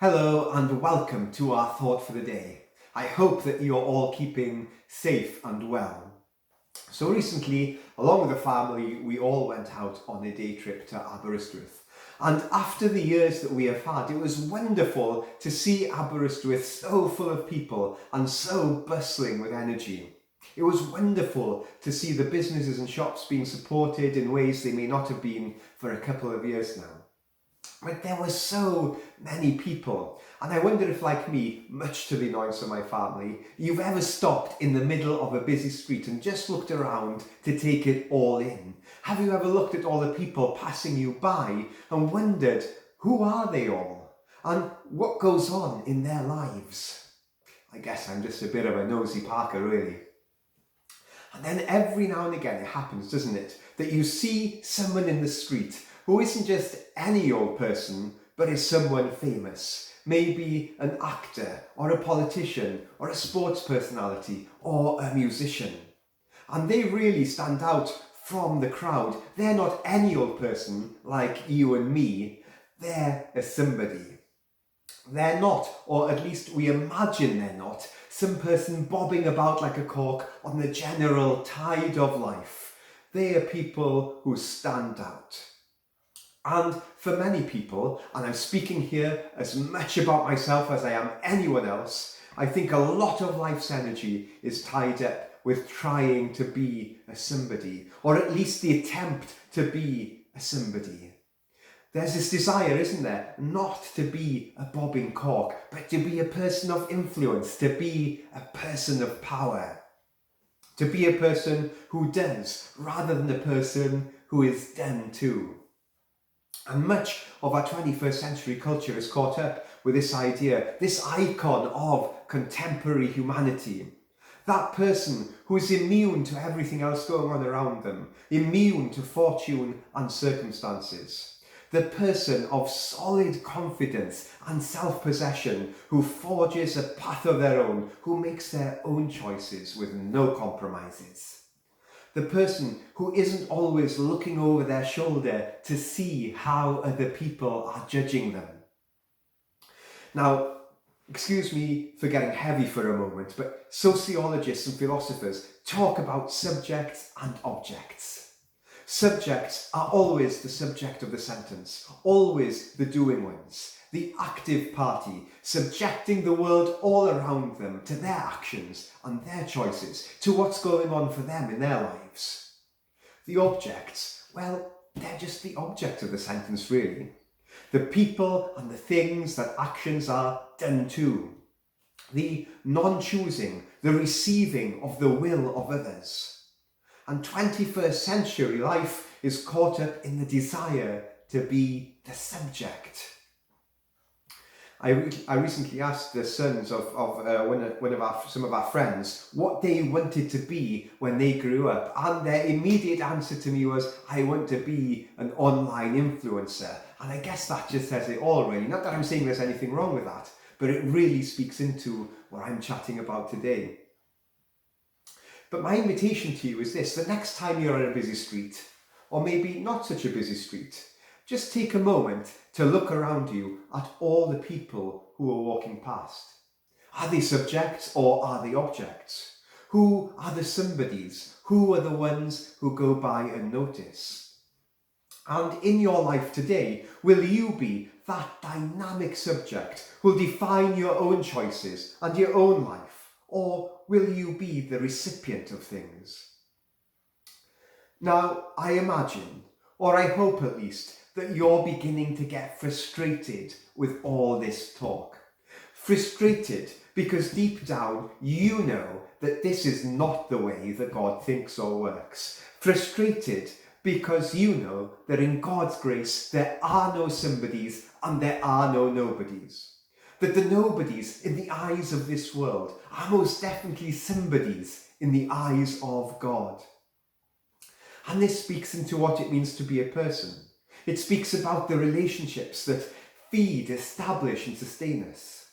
Hello and welcome to our thought for the day. I hope that you're all keeping safe and well. So recently, along with the family, we all went out on a day trip to Aberystwyth. And after the years that we have had, it was wonderful to see Aberystwyth so full of people and so bustling with energy. It was wonderful to see the businesses and shops being supported in ways they may not have been for a couple of years now. But there were so many people, and I wonder if, like me, much to the annoyance of my family, you've ever stopped in the middle of a busy street and just looked around to take it all in. Have you ever looked at all the people passing you by and wondered, who are they all? And what goes on in their lives? I guess I'm just a bit of a nosy Parker, really. And then every now and again it happens, doesn't it, that you see someone in the street who isn't just any old person, but is someone famous. Maybe an actor, or a politician, or a sports personality, or a musician. And they really stand out from the crowd. They're not any old person like you and me. They're a somebody. They're not, or at least we imagine they're not, some person bobbing about like a cork on the general tide of life. They are people who stand out. And for many people, and I'm speaking here as much about myself as I am anyone else, I think a lot of life's energy is tied up with trying to be a somebody, or at least the attempt to be a somebody. There's this desire, isn't there, not to be a bobbing cork, but to be a person of influence, to be a person of power, to be a person who does, rather than a person who is done to. And much of our 21st century culture is caught up with this idea, this icon of contemporary humanity. That person who is immune to everything else going on around them, immune to fortune and circumstances. The person of solid confidence and self-possession who forges a path of their own, who makes their own choices with no compromises. The person who isn't always looking over their shoulder to see how other people are judging them. Now, excuse me for getting heavy for a moment, but sociologists and philosophers talk about subjects and objects. Subjects are always the subject of the sentence, always the doing ones, the active party, subjecting the world all around them to their actions and their choices, to what's going on for them in their lives. The objects, well, they're just the object of the sentence, really. The people and the things that actions are done to. The non-choosing, the receiving of the will of others. And 21st century life is caught up in the desire to be the subject. I recently asked the sons of some of our friends what they wanted to be when they grew up, and their immediate answer to me was, I want to be an online influencer. And I guess that just says it all, really. Not that I'm saying there's anything wrong with that, but it really speaks into what I'm chatting about today. But my invitation to you is this: the next time you're on a busy street, or maybe not such a busy street, just take a moment to look around you at all the people who are walking past. Are they subjects or are they objects? Who are the somebodies? Who are the ones who go by unnoticed? And in your life today, will you be that dynamic subject who will define your own choices and your own life? Or will you be the recipient of things? Now, I imagine, or I hope at least, that you're beginning to get frustrated with all this talk. Frustrated because deep down you know that this is not the way that God thinks or works. Frustrated because you know that in God's grace there are no somebodies and there are no nobodies. That the nobodies in the eyes of this world are most definitely somebodies in the eyes of God. And this speaks into what it means to be a person. It speaks about the relationships that feed, establish and sustain us.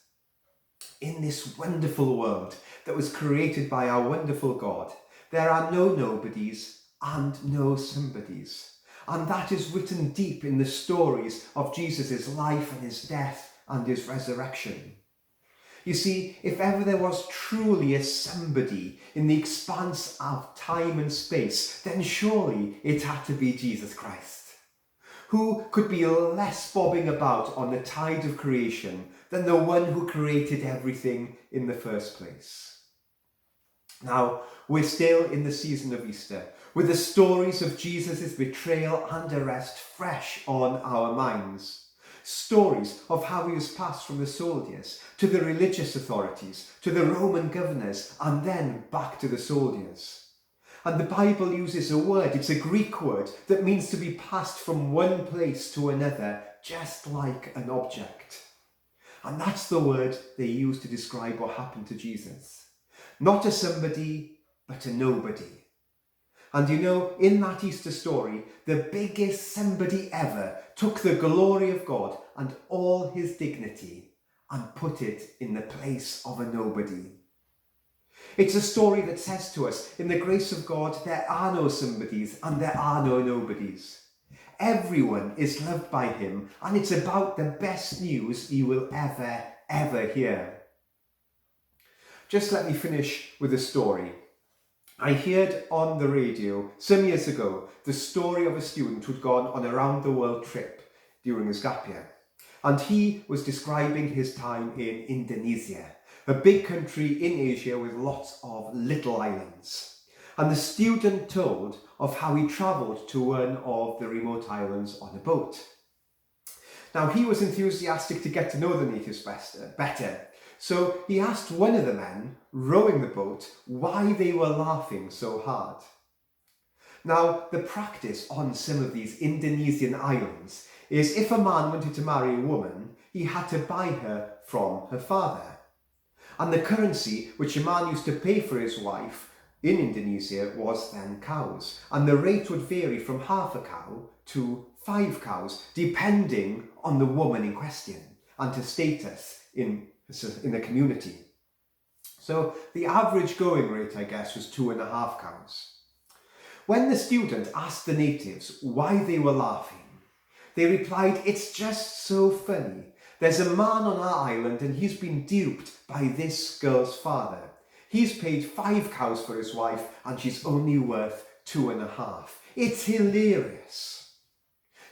In this wonderful world that was created by our wonderful God, there are no nobodies and no somebodies. And that is written deep in the stories of Jesus' life and his death and his resurrection. You see, if ever there was truly a somebody in the expanse of time and space, then surely it had to be Jesus Christ. Who could be less bobbing about on the tide of creation than the one who created everything in the first place? Now, we're still in the season of Easter, with the stories of Jesus' betrayal and arrest fresh on our minds. Stories of how he was passed from the soldiers to the religious authorities, to the Roman governors, and then back to the soldiers. And the Bible uses a word, it's a Greek word, that means to be passed from one place to another, just like an object. And that's the word they use to describe what happened to Jesus. Not a somebody, but a nobody. And you know, in that Easter story, the biggest somebody ever took the glory of God and all his dignity and put it in the place of a nobody. It's a story that says to us, in the grace of God, there are no somebodies and there are no nobodies. Everyone is loved by him, and it's about the best news you will ever hear. Just let me finish with a story. I heard on the radio some years ago the story of a student who'd gone on a round the world trip during his gap year. And he was describing his time in Indonesia, a big country in Asia with lots of little islands. And the student told of how he travelled to one of the remote islands on a boat. Now, he was enthusiastic to get to know the natives better. So he asked one of the men rowing the boat why they were laughing so hard. Now, the practice on some of these Indonesian islands is if a man wanted to marry a woman, he had to buy her from her father. And the currency which a man used to pay for his wife in Indonesia was then cows. And the rate would vary from half a cow to 5 cows, depending on the woman in question and her status in the community. So the average going rate, I guess, was 2.5 cows. When the student asked the natives why they were laughing, they replied, "It's just so funny. There's a man on our island and he's been duped by this girl's father. He's paid 5 cows for his wife and she's only worth 2.5. It's hilarious."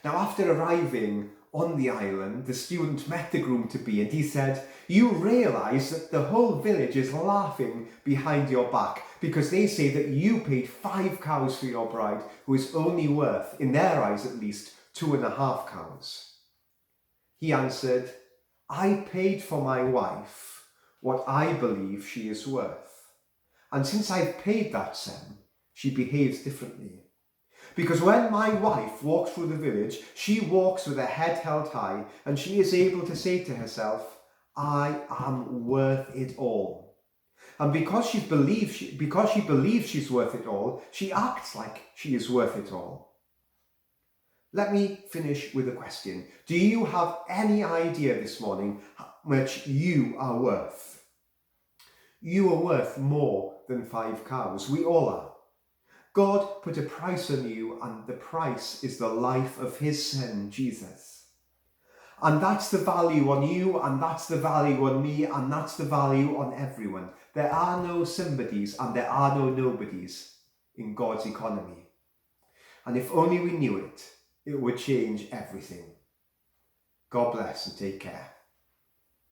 Now, after arriving on the island, the student met the groom-to-be and he said, "You realise that the whole village is laughing behind your back because they say that you paid 5 cows for your bride who is only worth, in their eyes at least, 2.5 cows. He answered, "I paid for my wife what I believe she is worth. And since I've paid that sum, she behaves differently. Because when my wife walks through the village, she walks with her head held high and she is able to say to herself, 'I am worth it all.' And because she believes she's worth it all, she acts like she is worth it all." Let me finish with a question. Do you have any idea this morning how much you are worth? You are worth more than 5 cows. We all are. God put a price on you, and the price is the life of his son, Jesus. And that's the value on you, and that's the value on me, and that's the value on everyone. There are no somebodies and there are no nobodies in God's economy. And if only we knew it, it would change everything. God bless and take care.